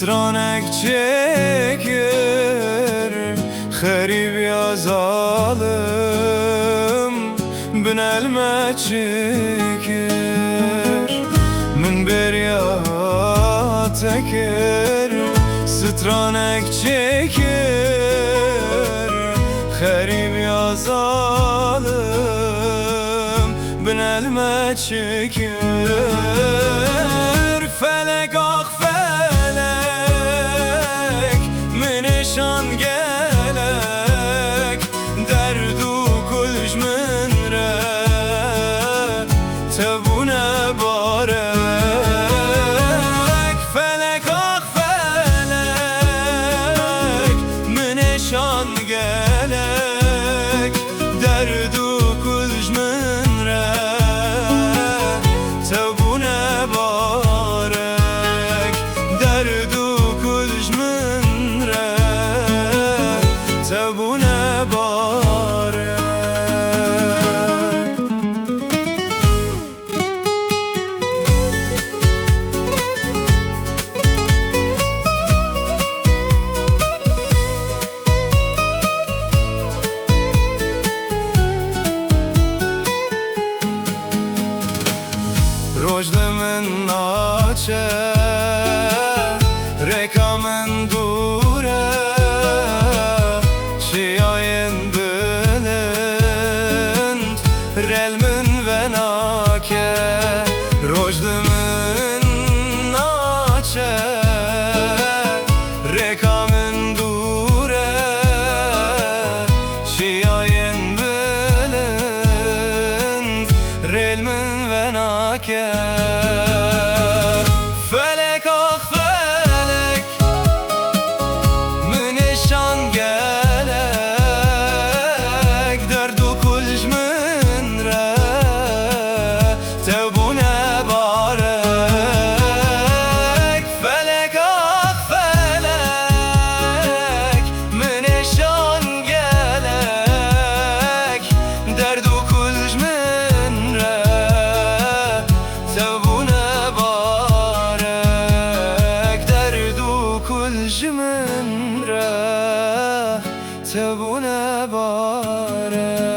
Stranek çekir Xerib yazalım Binelme çekir Min berya tekir Stranek çekir Xerib yazalım Binelme çekir Felek ah felek Minişan gelek Derdu kulj min re Tebune barek Felek ah felek Minişan gelek Derdu kulj min re Tebune barek Derdu kulj min re Tebune barek Rojde min naçe Reka min dure Çiyayên bilind Rel min venake Rojde min naçe Reka min dure Çiyayên bilind Rel min venake Felek ah felek Minişan gelek Derdu kulj min re Tebune barek Felek ah felek Minişan gelek Derdu kulj min re Tebune barek Derdu kulj min re Tebune barek